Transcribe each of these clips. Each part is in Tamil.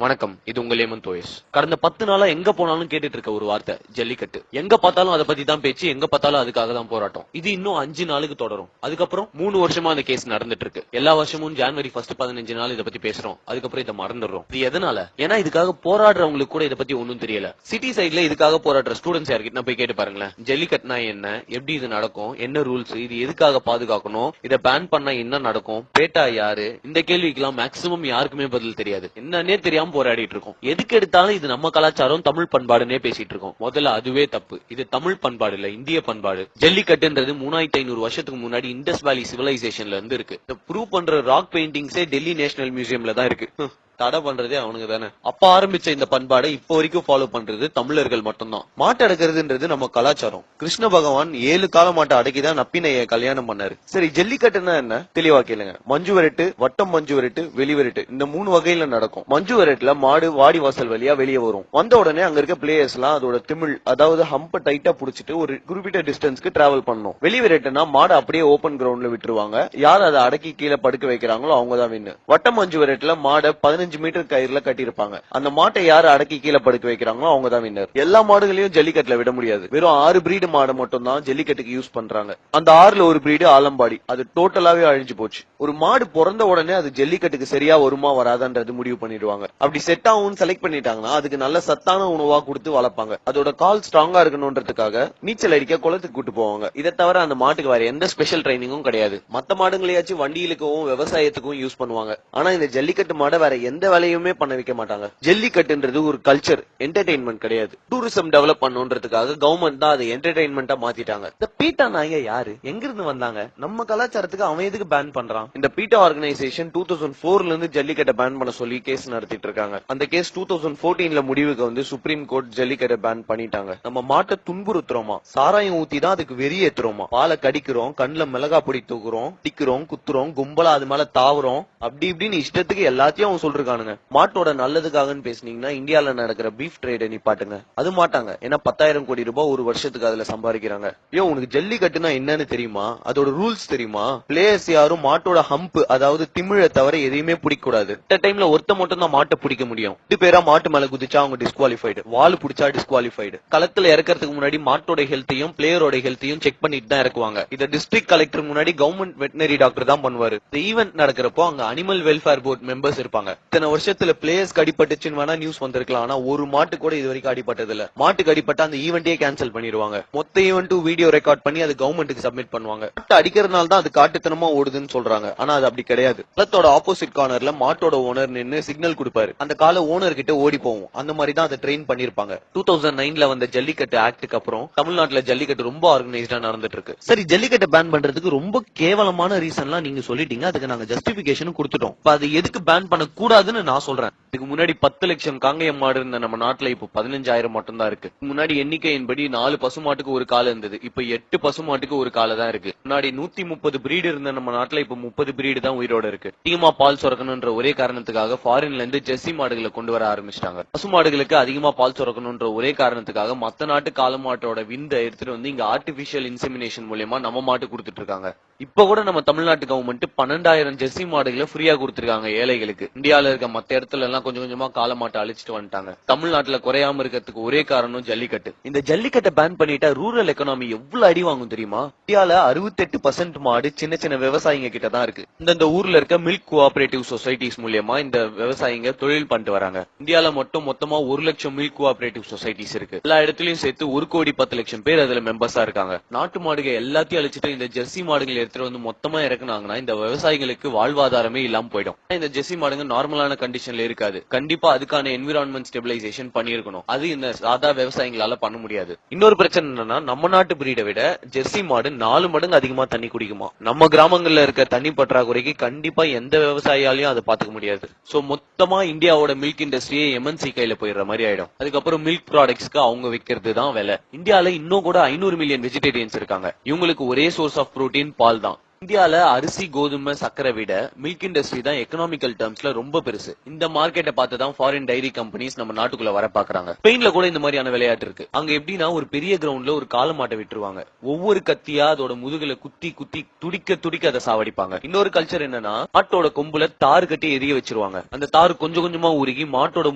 வணக்கம், இது உங்கள் ஏமன் தோயஸ். கடந்த 10 நாளா எங்க போனாலும் கேட்டுட்டு இருக்க ஒரு வார்த்தை ஜல்லிக்கட்டு. எங்க பார்த்தாலும் அதை பத்தி தான் பேச்சு, எங்க பார்த்தாலும் அதுக்காக தான் போராட்டம். இது இன்னும் 5 நாளுக்கு தொடரும். அதுக்கப்புறம் 3 வருஷமா அந்த கேஸ் நடந்துட்டு இருக்கு. எல்லா வருஷமும் ஜனவரி 1 15 நாள் இதை பத்தி பேசுறோம், அதுக்கப்புறம் இதை மறந்துடுறோம். இது எதனால? ஏன்னா இதுக்காக போராடுறவங்களுக்கு கூட இதை பத்தி ஒன்னும் தெரியல. சிட்டி சைட்ல இதுக்காக போராடுற ஸ்டூடெண்ட்ஸ் யார்கிட்ட போய் கேட்டு பாருங்களேன். ஜல்லிக்கட்டுனா என்ன, எப்படி இது நடக்கும், என்ன ரூல்ஸ், இது எதுக்காக பாதுகாக்கணும், இதை பேன் பண்ணா என்ன நடக்கும், பேட்டா யாரு, இந்த கேள்விக்கெல்லாம் மேக்சிமம் யாருக்குமே பதில் தெரியாது. என்னன்னே தெரியாம போராடிட்டு இருக்கோம். எதுக்கு எடுத்தாலும் இது நம்ம கலாச்சாரம், தமிழ் பண்பாடுன்னே பேசிட்டு இருக்கோம். முதல்ல அதுவே தப்பு. இது தமிழ் பண்பாடு இல்ல, இந்திய பண்பாடு. ஜல்லிக்கட்டுன்றது 3500 வருஷத்துக்கு முன்னாடி இண்டஸ் வேலி சிவிலைசேஷன்ல இருந்து இருக்கு. ப்ரூவ் பண்ற ராக் பெயிண்டிங்ஸே டெல்லி நேஷனல் மியூசியம்ல தான் இருக்கு. தடை பண்றதே அவனுங்க தானே. அப்ப ஆரம்பிச்ச இந்த பண்பாடை இப்போ வரைக்கும் ஃபாலோ பண்றது தமிழர்கள் மட்டும்தான். மாட்டை அடக்கிறதுன்றது நம்ம கலாச்சாரம். கிருஷ்ண பகவான் 7 கால மாட்டை அடக்கிதான் நப்பினைய கல்யாணம் பண்ணாரு. சரி, ஜல்லிக்கட்டுன்னா என்ன தெளிவா கேளுங்க. மஞ்சு விரட்டு, வட்டம் மஞ்சு விரட்டு, வெளி விரட்டு, இந்த 3 வகையில நடக்கும். மஞ்சு விரட்டுல மாடு வாடி வாசல் வழியா வெளியே வரும். வந்த உடனே அங்க இருக்க பிளேயர்ஸ் எல்லாம் அதோட திமிழ், அதாவது ஹம்ப டைட்டா புடிச்சிட்டு ஒரு குறிப்பிட்ட டிஸ்டன்ஸ்க்கு டிராவல் பண்ணணும். வெளி விரட்டுனா மாடு அப்படியே ஓபன் கிரவுண்ட்ல விட்டுருவாங்க. யார் அதை அடக்கி கீழே படுக்க வைக்கிறாங்களோ அவங்கதான் வின்னு. வட்டம் மஞ்சு விரட்டுல மாடை 15 மீட்டர் கயிறுல கட்டிருப்பாங்க. அந்த மாட்டை யாரு அடக்கி கீழே படுக்க வைக்கிறாங்களோ அவங்க தான் வின்னர். எல்லா மாடுகளையும் ஜல்லிக்கட்டுல விட முடியாது. வெறும் 6 பிரீடு மாடை மட்டும் தான் ஜல்லிக்கட்டுக்கு யூஸ் பண்றாங்க. அந்த 6ல ஒரு பிரீடு ஆலம்பாடி, அது டோட்டலாவே அழிஞ்சு போச்சு. ஒரு மாடு பிறந்த உடனே அது ஜல்லிக்கட்டுக்கு சரியா வருமா வராதான்றது முடிவு பண்ணிடுவாங்க. அப்படி செட் ஆகும் செலக்ட் பண்ணிட்டாங்கன்னா அதுக்கு நல்ல சத்தான உணவா கொடுத்து வளர்ப்பாங்க. அதோட கால் ஸ்ட்ராங்கா இருக்கணும்ன்றதுக்காக நீச்சல் அடிக்க குளத்துக்கு கூட்டு போவாங்க. இதை தவிர அந்த மாட்டுக்கு வேற எந்த ஸ்பெஷல் ட்ரைனிங்கும் கிடையாது. மத்த மாடுங்களையாச்சும் வண்டியிலுக்கும் விவசாயத்துக்கும் யூஸ் பண்ணுவாங்க. ஆனா இந்த ஜல்லிக்கட்டு மாடை வேற எந்த வேலையுமே பண்ண வைக்க மாட்டாங்க. ஜல்லிக்கட்டுன்றது ஒரு கல்ச்சர், என்டர்டெயின்மெண்ட் கிடையாது. டூரிசம் டெவலப் பண்ணுன்றதுக்காக கவர்மெண்ட் தான் அதை என்டர்டெயின்மெண்டா மாத்திட்டாங்க. இந்த பீட்டா நாய யாரு, எங்க இருந்து வந்தாங்க, நம்ம கலாச்சாரத்துக்கு அவன் எதுக்கு பேன் பண்றான்? இந்த பீட்டா ஆர்கனைசேஷன் 2004ல இருந்து ஜல்லிக்கட்டை பேன் பண்ண சொல்லி கேஸ் நடத்திட்டு இருக்காங்க. அந்த கேஸ் 2014ல முடிவுக்கு வந்து சுப்ரீம் கோர்ட் ஜல்லிக்கட்டை பேன் பண்ணிட்டாங்க. நம்ம மாட்டை துன்புறுத்துறோமா, சாராயம் ஊத்தி தான் அதுக்கு வெறியேற்றுறோமா, பாலை கடிக்கிறோம், கண்ணுல மிளகா பொடி தூக்குறோம், டிக்கிறோம், குத்துறோம், கும்பலா அது மேல தாவுறோம், அப்படி இப்படின்னு இஷ்டத்துக்கு எல்லாத்தையும் அவங்க சொல்றானுங்க. மாட்டோட நல்லதுக்காகன்னு பேசுனீங்கன்னா இந்தியால நடக்கிற பீஃப் ட்ரேட நிப்பாட்டுங்க. அது மாட்டாங்க. ஏன்னா 10,000 கோடி ரூபாய் ஒரு வருஷத்துக்கு அதுல சம்பாதிக்கிறாங்க. உனக்கு ஜல்லிக்கட்டுனா என்னன்னு தெரியுமா, அதோட ரூல்ஸ் தெரியுமா? பிளேயர்ஸ் யாரும் மாட்டோட ஹம்ப், அதாவது திமிழை தவிர எதையுமே பிடிக்க கூடாது. இந்த டைம்ல ஒருத்த மட்டும் தான் மாட்டை பிடிக்க முடியும். 2 பேரா மாட்டு மேல குதிச்சா அவங்க டிஸ்குவாலிஃபைடு, வால் பிடிச்சா டிஸ்குவாலிஃபைடு. களத்துல இறக்கிறதுக்கு முன்னாடி மாட்டோட ஹெல்த்தையும் பிளேயரோட ஹெல்த்தையும் செக் பண்ணிட்டு தான் இறக்குவாங்க. இதை டிஸ்ட்ரிக்ட் கலெக்டர் முன்னாடி கவர்மெண்ட் வெட்டினரி டாக்டர் தான் பண்ணுவாரு. இந்த ஈவென்ட் நடக்கிறப்போ அங்க அனிமல் வெல்ஃபேர் போர்ட் மெம்பர்ஸ் இருப்பாங்க. இத்தனை வருஷத்துல பிளேயர்ஸ் அடிபட்டுச்சுன்னு வேணா நியூஸ் வந்திருக்கலாம். ஆனா ஒரு மாட்டு கூட இது வரைக்கும் அடிபட்டது இல்ல. மாட்டுக்கு அடிபட்டா அந்த ஈவெண்டே கேன்சல் பண்ணிடுவாங்க. மொத்த ஈவென்ட்டும் வீடியோ ரெக்கார்ட் பண்ணி அது கவர்மெண்ட்டுக்கு சப்மிட் பண்ணுவாங்க. மாட்டு அடிக்கிறதுனால தான் அது காட்டுத்தனமா ஓடுதுன்னு சொல்றாங்க. ஆனா அது அப்படி கிடையாது. களத்தோட ஆப்போசிட் கார்னர்ல மாட்டோட ஓனர் நின்னு சிக்னல் கொடுப்பாரு. அந்த கால ஓனர் கிட்ட ஓடி போவோம். அந்த மாதிரி தான் அதை ட்ரெயின் பண்ணிருப்பாங்க. 2009ல வந்த ஜல்லிக்கட்டு ஆக்டுக்கு அப்புறம் தமிழ்நாட்டுல ஜல்லிக்கட்டு ரொம்ப ஆர்கனைஸ்டா நடந்துட்டு இருக்கு. சரி, ஜல்லிக்கட்டை பேன் பண்றதுக்கு ரொம்ப கேவலமான ரீசன்லாம் நீங்க சொல்லிட்டீங்க. அதுக்கு நாங்க ஜஸ்டிபிகேஷன் கொடுத்துட்டோம். அது எதுக்கு பேன் பண்ண கூடாதுன்னு நான் சொல்றேன். இதுக்கு முன்னாடி 10 லட்சம் காங்கேயம் மாடு இருந்த நம்ம நாட்டுல இப்போ 15,000 மட்டும் தான் இருக்கு. முன்னாடி எண்ணிக்கையின்படி 4 பசுமாட்டுக்கு ஒரு கால இருந்தது. இப்ப 8 பசுமாட்டுக்கு ஒரு கால தான் இருக்கு. முன்னாடி 130 பிரீடு இருந்த நம்ம நாட்டுல இப்ப 30 பிரீடு தான் உயிரோட இருக்கு. அதிகமா பால் சுரக்கணும்ன்ற ஒரே காரணத்துக்காக ஃபாரின்ல இருந்து ஜெர்சி மாடுகளை கொண்டு வர ஆரம்பிச்சிட்டாங்க. பசுமாடுகளுக்கு அதிகமா பால் சுரக்கணும்ன்ற ஒரே காரணத்துக்காக மத்த நாட்டு கால மாட்டோட விந்தை எடுத்துட்டு வந்து இங்க ஆர்டிபிஷியல் இன்செமினேஷன் மூலமா நம்ம மாட்டு கொடுத்துட்டு இருக்காங்க. இப்ப கூட நம்ம தமிழ்நாட்டு கவர்மெண்ட் 12,000 ஜெர்சி மாடுகளை ஃப்ரீயா கொடுத்திருக்காங்க ஏழைகளுக்கு. இந்தியால இருக்க மத்த இடத்துல எல்லாம் கொஞ்சம் கொஞ்சமா கால மாட்டை அழிச்சிட்டு வந்துட்டாங்க. தமிழ்நாட்டுல குறையாம இருக்கிறதுக்கு ஒரே காரணம் ஜல்லிக்கட்டு. இந்த ஜல்லிக்கட்டை பேன் பண்ணிட்டா ரூரல் எக்கனாமி எவ்வளவு அடி வாங்கும் தெரியுமா? இந்தியால 68% மாடு சின்ன சின்ன விவசாயிங்க கிட்ட தான் இருக்கு. இந்த ஊர்ல இருக்க மில்க் கோஆபரேட்டிவ் சொசைட்டிஸ் மூலமா இந்த விவசாயிங்க தொழில் பண்ணிட்டு வராங்க. இந்தியால மொத்தமா 1 லட்சம் மில்க் கோஆபரேட்டிவ் சொசைட்டிஸ் இருக்கு. எல்லா இடத்துலயும் சேர்த்து 1,10,00,000 பேர் அதுல மெம்பர்ஸா இருக்காங்க. நாட்டு மாடுகள் எல்லாத்தையும் அழிச்சிட்டு இந்த ஜெர்சி மாடுகளை எடுத்துட்டு வந்து மொத்தமா இறக்குனாங்கன்னா இந்த விவசாயிகளுக்கு வாழ்வாதாரமே இல்லாம போயிடும். இந்த ஜெர்சி மாடுங்க நார்மலான கண்டிஷன்ல இருக்காது. கண்டிப்பா அதுக்கான என்விரான்மெண்ட் ஸ்டெபிலைசேஷன் பண்ணிருக்கணும். அது இந்த சாதா விவசாயிகளால பண்ண முடியாது. இன்னொரு பிரச்சனை என்னன்னா, நம்ம நாட்டு பிரீடை விட ஜெர்சி மாடு 4 மடங்கு அதிகமா தண்ணி குடிக்குமா. நம்ம கிராமங்கள்ல இருக்க தண்ணி பற்றாக்குறைக்கு கண்டிப்பா எந்த விவசாயியாலையும் அதை பாத்துக்க முடியாது. சோ மொத்தமா இந்தியாவோட மில்க் இண்டஸ்ட்ரியே எம்என்சி கையில போயிடுற மாதிரி ஆயிடும். அதுக்கப்புறம் மில்க் ப்ராடக்ட்ஸ்க்கு அவங்க விற்கிறது தான் வேலை. இந்தியால இன்னும் கூட 500 மில்லியன் வெஜிடேரியன்ஸ் இருக்காங்க. இவங்களுக்கு ஒரே சோர்ஸ் ஆஃப் புரோட்டீன் பால் தான். இந்தியால அரிசி கோதுமை சக்கரை விட மில்க் இண்டஸ்ட்ரி தான் எக்கனாமிக்கல் டேர்ம்ஸ்ல ரொம்ப பெருசு. இந்த மார்க்கெட்டை பார்த்து தான் ஃபாரின் டைரி கம்பெனிஸ் நம்ம நாட்டுக்குள்ள வர பாக்குறாங்க. ஸ்பெயின்ல கூட இந்த மாதிரியான விளையாட்டு இருக்கு. அங்க எப்படின்னா ஒரு பெரிய கிரவுண்ட்ல ஒரு காளை மாட்டை விட்டுருவாங்க. ஒவ்வொரு கத்தியா அதோட முதுகுல குத்தி குத்தி துடிக்க துடிக்க அதை சாவடிப்பாங்க. இன்னொரு கல்ச்சர் என்னன்னா மாட்டோட கொம்புல தாறு கட்டி எரிய வச்சிருவாங்க. அந்த தாறு கொஞ்சம் கொஞ்சமா உருகி மாட்டோட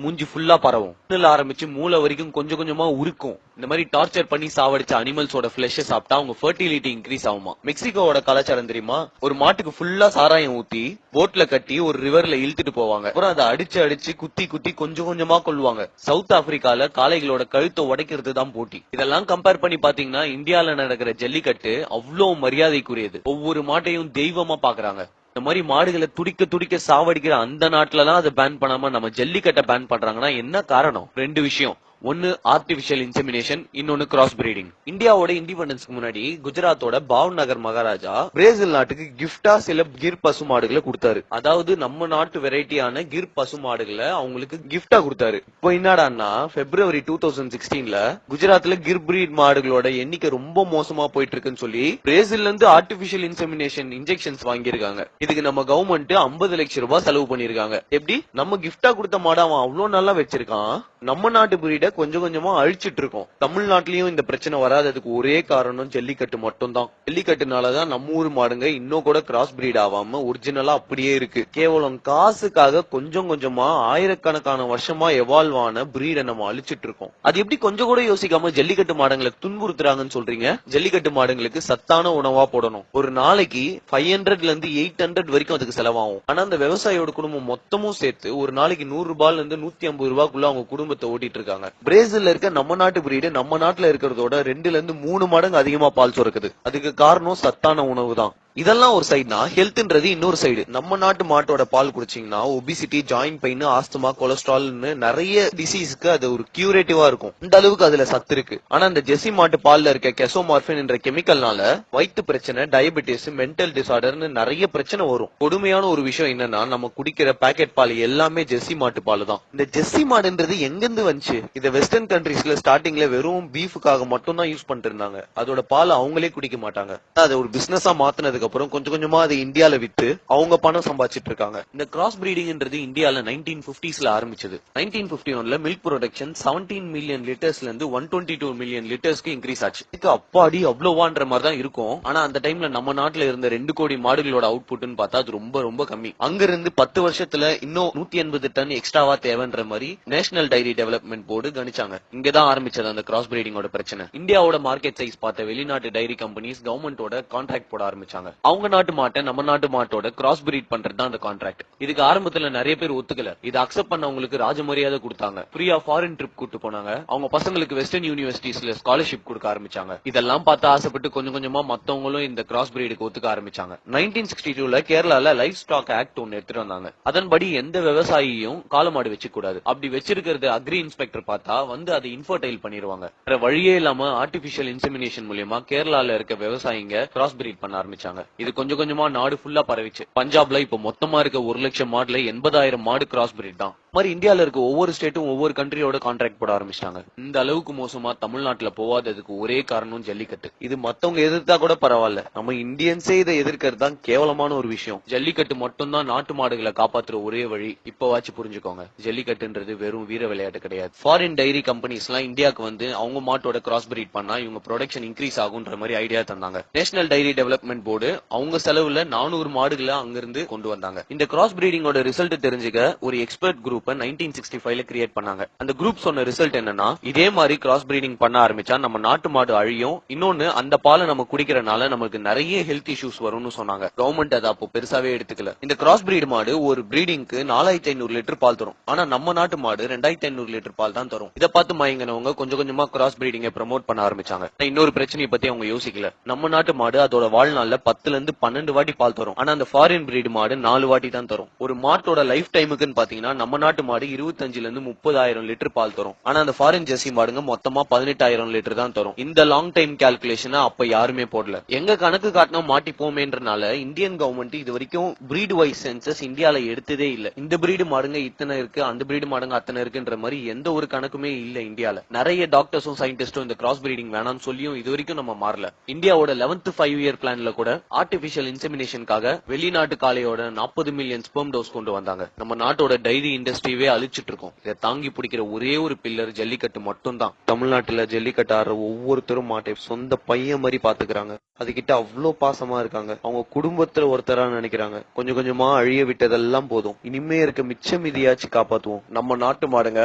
மூஞ்சி ஃபுல்லா பரவும். ஆரம்பிச்சு மூளை வரைக்கும் கொஞ்சம் கொஞ்சமா உருக்கும். இந்த மாதிரி டார்ச்சர் பண்ணி சாவடிச்ச அனிமல்ஸோட ஃபிளஷ் சாப்பிட்டா அவங்க ஃபெர்டிலிட்டி இன்க்ரீஸ் ஆகுமா. மெக்சிகோவோட கலாச்சாரம் தெரியுமா? ஒரு மாட்டுக்கு ஃபுல்லா சாராயம் ஊத்தி போட்ல கட்டி ஒரு ரிவர்ல இழுத்துட்டு போவாங்க. அப்புறம் அதை அடிச்சு அடிச்சு குத்தி குத்தி கொஞ்சம் கொஞ்சமா கொல்லுவாங்க. சவுத் ஆப்பிரிக்கால காளைகளோட கழுத்தை உடைக்கிறது தான் போட்டி. இதெல்லாம் கம்பேர் பண்ணி பாத்தீங்கன்னா இந்தியால நடக்கிற ஜல்லிக்கட்டு அவ்வளவு மரியாதைக்குரியது. ஒவ்வொரு மாட்டையும் தெய்வமா பாக்குறாங்க. இந்த மாதிரி மாடுகளை துடிக்க துடிக்க சாவடிக்கிற அந்த நாட்டுலதான் அதை பேன் பண்ணாம நம்ம ஜல்லிக்கட்டை பேன் பண்றாங்கன்னா என்ன காரணம்? ரெண்டு விஷயம். ஒன்னு ஆர்டிபிஷியல் இன்செமினேஷன், இன்னொன்னு கிராஸ் பிரீடிங். இந்தியாவோட இண்டிபெண்டன்ஸ்க்கு முன்னாடி குஜராத்தோட பாவ்நகர் மகாராஜா பிரேசில் நாட்டுக்கு கிஃப்டா சில கிர் பசு மாடுகளை கொடுத்தாரு. அதாவது நம்ம நாட்டு வெரைட்டியான கிர் பசு மாடுகளை அவங்களுக்கு கிஃப்டா கொடுத்தாரு. இப்போ என்னடான்னா பிப்ரவரி 2016ல குஜராத்ல கிர் பிரீட் மாடுகளோட எண்ணிக்கை ரொம்ப மோசமா போயிட்டு இருக்குன்னு சொல்லி பிரேசில்ல இருந்து ஆர்டிபிஷியல் இன்செமினேஷன் இன்ஜெக்ஷன்ஸ் வாங்கியிருக்காங்க. இதுக்கு நம்ம கவர்மெண்ட் 50 லட்சம் ரூபாய் செலவு பண்ணிருக்காங்க. எப்படி? நம்ம கிஃப்டா கொடுத்த மாடு அவன் அவ்வளவு நல்லா வச்சிருக்கான், நம்ம நாட்டு பிரீட கொஞ்சம் கொஞ்சமா அழிச்சிட்டு இருக்கோம். தமிழ்நாட்டிலயும் இந்த பிரச்சனை வராததுக்கு ஒரே காரணம் ஜல்லிக்கட்டு மட்டும் தான். ஜல்லிக்கட்டுனாலதான் நம்ம ஊர் மாடுங்க இன்னும் கூட கிராஸ் பிரீட் ஆகாம ஒரிஜினலா அப்படியே இருக்கு. கேவலம் காசுக்காக கொஞ்சம் கொஞ்சமா ஆயிரக்கணக்கான வருஷமா எவால்வ் ஆன பிரீட நம்ம அழிச்சிட்டு இருக்கோம். அது எப்படி கொஞ்சம் கூட யோசிக்காம ஜல்லிக்கட்டு மாடுங்களை துன்புறுத்துறாங்கன்னு சொல்றீங்க? ஜல்லிக்கட்டு மாடுங்களுக்கு சத்தான உணவா போடணும். ஒரு நாளைக்கு 500ல இருந்து 800 வரைக்கும் அதுக்கு செலவாகும். ஆனா அந்த விவசாயியோட குடும்பம் மொத்தமும் சேர்த்து ஒரு நாளைக்கு 100 ரூபாயில இருந்து 150 ரூபாய்க்குள்ள அவங்க குடும்பத்தை ஓட்டிட்டு இருக்காங்க. பிரேசில்ல இருக்க நம்ம நாட்டு பிரீடு நம்ம நாட்டுல இருக்கிறதோட 2ல இருந்து 3 மடங்கு அதிகமா பால் சுரக்குது. அதுக்கு காரணம் சத்தான உணவு தான். இதெல்லாம் ஒரு சைடுனா ஹெல்த்ன்றது இன்னொரு சைடு. நம்ம நாட்டு மாட்டோட பால் குடிச்சீங்கன்னா ஒபிசிட்டி, ஜாயிண்ட் பெயின், ஆஸ்துமா, கொலஸ்ட்ரால்னு நிறைய டிசீஸ்க்கு அது ஒரு கியூரேட்டிவா இருக்கும். இந்த அளவுக்கு அதுல சத்து இருக்கு. ஆனா இந்த ஜெர்சி மாட்டு பால்ல இருக்க கெசோமார்பின் என்ற கெமிக்கல்னால வயிற்று பிரச்சனை, டயபெட்டிஸ், மென்டல் டிசார்டர்னு நிறைய பிரச்சனை வரும். கொடுமையான ஒரு விஷயம் என்னன்னா நம்ம குடிக்கிற பாக்கெட் பால் எல்லாமே ஜெர்சி மாட்டு பால் தான். இந்த ஜெர்சி மாடுன்றது எங்கிருந்து வந்துச்சு? இத வெஸ்டர்ன் கண்ட்ரீஸ்ல ஸ்டார்டிங்ல வெறும் பீஃபுக்காக மட்டும் தான் யூஸ் பண்ணிட்டு இருந்தாங்க. அதோட பால் அவங்களே குடிக்க மாட்டாங்க. அதை ஒரு பிசினஸா மாத்தினதுக்கு அப்புறம் கொஞ்சம் கொஞ்சமா அதை இந்தியால வித்து அவங்க பணம் சம்பாதிச்சிட்டு இருக்காங்க. இந்த கிராஸ் பிரீடிங்ன்றது இந்தியால 1950ஸ்ல ஆரம்பிச்சது. 1951ல மில்க் ப்ரொடக்ஷன் 17 மில்லியன் லிட்டர்ஸ்ல இருந்து 122 மில்லியன் லிட்டர்ஸ்க்கு இன்க்ரீஸ் ஆச்சு. இதுக்கு அப்பாடி அவ்வளவான்ற மாதிரி தான் இருக்கும். ஆனா அந்த டைம்ல நம்ம நாட்டுல இருந்த 2 கோடி மாடுகளோட அவுட்புட்னு பார்த்தா அது ரொம்ப ரொம்ப கம்மி. அங்க இருந்து 10 வருஷத்துல இன்னும் 180 டன் எக்ஸ்ட்ராவா தேவைன்ற மாதிரி நேஷனல் டைரி டெவலப்மெண்ட் போர்டு கணிச்சாங்க. இங்கதான் ஆரம்பிச்சது அந்த கிராஸ் பிரீடிங்கோட பிரச்சனை. இந்தியாவோட மார்க்கெட் சைஸ் பார்த்த வெளிநாட்டு டைரி கம்பெனிஸ் கவர்மெண்டோட கான்ட்ராக்ட் போட ஆரம்பிச்சாங்க. அவங்க நாட்டு மாட்டை நம்ம நாட்டு மாட்டோட கிராஸ் பிரீட் பண்றது தான் அந்த கான்ட்ராக்ட். இதுக்கு ஆரம்பத்துல நிறைய பேர் ஒத்துக்கல. இதை அக்செப்ட் பண்ணவங்களுக்கு ராஜமரியாதை கொடுத்தாங்க. ஃப்ரீயா ஃபாரின் ட்ரிப் கூட்டு போனாங்க. அவங்க பசங்களுக்கு வெஸ்டர்ன் யூனிவர்சிட்டிஸ்ல ஸ்காலர்ஷிப் கொடுக்க ஆரம்பிச்சாங்க. இதெல்லாம் பார்த்து ஆசைப்பட்டு கொஞ்சம் கொஞ்சமா மத்தவங்களும் இந்த கிராஸ் பிரீடுக்கு ஒத்துக்க ஆரம்பிச்சாங்க. 1962ல கேரளால லைஃப் ஸ்டாக் ஆக்ட் ஒன்னு எடுத்துட்டு வந்தாங்க. அதன்படி எந்த விவசாயியும் காளமாடு வச்சுக்க கூடாது. அப்படி வச்சிருக்கிறது அக்ரி இன்ஸ்பெக்டர் பார்த்தா வந்து அதை இன்ஃபர்டைல் பண்ணிடுவாங்க. வேற வழியே இல்லாம ஆர்டிபிஷியல் இன்செமினேஷன் மூலமா கேரளால இருக்க விவசாயிங்க கிராஸ் பிரீட் பண்ண ஆரம்பிச்சாங்க. இது கொஞ்சம் கொஞ்சமா நாடு ஃபுல்லா பரவிச்சு. பஞ்சாப்ல இப்ப மொத்தமா இருக்க 1 லட்சம் மாடுல 80,000 மாடு கிராஸ் பிரீட் தான். மாதிரி இந்தியால இருக்க ஒவ்வொரு ஸ்டேட்டும் ஒவ்வொரு கண்ட்ரியோட கான்ட்ராக்ட் போட ஆரம்பிச்சிட்டாங்க. இந்த அளவுக்கு மோசமா தமிழ்நாட்டுல போவாததுக்கு ஒரே காரணம் ஜல்லிக்கட்டு. இது மத்தவங்க எதிர்த்தா கூட பரவாயில்ல, நம்ம இந்தியன்ஸே இதை எதிர்க்கிறது தான் கேவலமான ஒரு விஷயம். ஜல்லிக்கட்டு மட்டும் தான் நாட்டு மாடுகளை காப்பாத்துற ஒரே வழி. இப்பவாச்சும் புரிஞ்சுக்கோங்க, ஜல்லிக்கட்டுன்றது வெறும் வீர விளையாட்டு கிடையாது. ஃபாரின் டைரி கம்பெனிஸ் எல்லாம் இந்தியாவுக்கு வந்து அவங்க மாட்டோட கிராஸ் பிரீட் பண்ணா இவங்க ப்ரொடக்ஷன் இன்க்ரீஸ் ஆகுன்ற மாதிரி ஐடியா தந்தாங்க. நேஷனல் டைரி டெவலப்மெண்ட் போர்டு அவங்க செலவுல 400 மாடுகளை அங்கிருந்து கொண்டு வந்தாங்க. இந்த கிராஸ் பிரீடிங்கோட ரிசல்ட் தெரிஞ்சுக்க ஒரு எக்ஸ்பர்ட் குரூப் 1965ல கிரியேட் பண்ணாங்க. அந்த குரூப் சொன்ன ரிசல்ட் என்னன்னா, இதே மாதிரி கிராஸ் பிரீடிங் பண்ண ஆரம்பிச்சா நம்ம நாட்டு மாடு அழியும், இன்னொன்னு அந்த பாலை நம்ம குடிக்கிறனால நமக்கு நிறைய ஹெல்த் இஷ்யூஸ் வரும்னு சொன்னாங்க. கவர்மெண்ட் அதை அப்போ பெருசாவே எடுத்துக்கல. இந்த கிராஸ் பிரீட் மாடு ஒரு பிரீடிங்க்கு 4500 லிட்டர் பால் தரும். ஆனா நம்ம நாட்டு மாடு 2500 லிட்டர் பால் தான் தரும். இதை பார்த்து மயங்கினவங்க கொஞ்சம் கொஞ்சமா கிராஸ் பிரீடிங்கை ப்ரமோட் பண்ண ஆரம்பிச்சாங்க. இன்னொரு பிரச்சனையை பத்தி அவங்க யோசிக்கல. நம்ம நாட்டு மாடு அதோட வாழ்நாள்ல 10ல இருந்து 12 வாட்டி பால் தரும். ஆனா அந்த ஃபாரின் பிரீட் மாடு 4 வாட்டி தான் தரும். ஒரு மாட்டோட லைஃப் டைமுக்குன்னு பாத்தீங்கன்னா நம்ம நாட்டு நாட்டு மாடு 25ல இருந்து 30,000 லிட்டர் பால் தரும். ஆனா அந்த ஃபாரின் ஜெர்சி மாடுங்க மொத்தமா 18,000 லிட்டர் தான் தரும். இந்த லாங் டைம் கால்குலேஷன் அப்ப யாருமே போடல. எங்க கணக்கு காட்டினா மாட்டிப்போமேன்றனால இந்தியன் கவர்மெண்ட் இது வரைக்கும் பிரீட் வைஸ் சென்சஸ் இந்தியால எடுத்ததே இல்ல. இந்த பிரீடு மாடுங்க இத்தனை இருக்கு, அந்த பிரீடு மாடுங்க அத்தனை இருக்குன்ற மாதிரி எந்த ஒரு கணக்குமே இல்ல இந்தியால. நிறைய டாக்டர்ஸும் சயின்டிஸ்டும் இந்த கிராஸ் பிரீடிங் வேணாம்னு சொல்லியும் இது வரைக்கும் நம்ம மாறல. இந்தியாவோட 11th 5-year பிளான்ல கூட ஆர்டிபிஷியல் இன்செமினேஷனுக்காக வெளிநாட்டு காளையோட 40 மில்லியன் ஸ்பெர்ம் டோஸ் கொண்டு வந்தாங்க. நம்ம நாட்டோட டைரி இண்டஸ்ட்ரியே அழிச்சிட்டு இருக்கோம். இதை தாங்கி பிடிக்கிற ஒரே ஒரு பில்லர் ஜல்லிக்கட்டு மட்டும் தான். தமிழ்நாட்டுல ஜல்லிக்கட்டு ஆடுற ஒவ்வொருத்தரும் மாட்டை சொந்த பையன் மாதிரி பாத்துக்கிறாங்க. அதுகிட்ட அவ்வளோ பாசமா இருக்காங்க. அவங்க குடும்பத்துல ஒருத்தரா நினைக்கிறாங்க. கொஞ்சம் கொஞ்சமா அழிய விட்டதெல்லாம் போதும். இனிமே இருக்க மிச்சம் மீதியாச்சும் காப்பாத்துவோம். நம்ம நாட்டு மாடுங்க,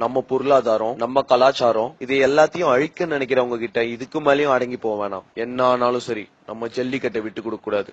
நம்ம பொருளாதாரம், நம்ம கலாச்சாரம், இது எல்லாத்தையும் அழிக்க நினைக்கிறவங்க கிட்ட இதுக்கு மேலயும் அடங்கி போக வேணாம். என்ன ஆனாலும் சரி, நம்ம ஜல்லிக்கட்டை விட்டு கொடுக்க கூடாது.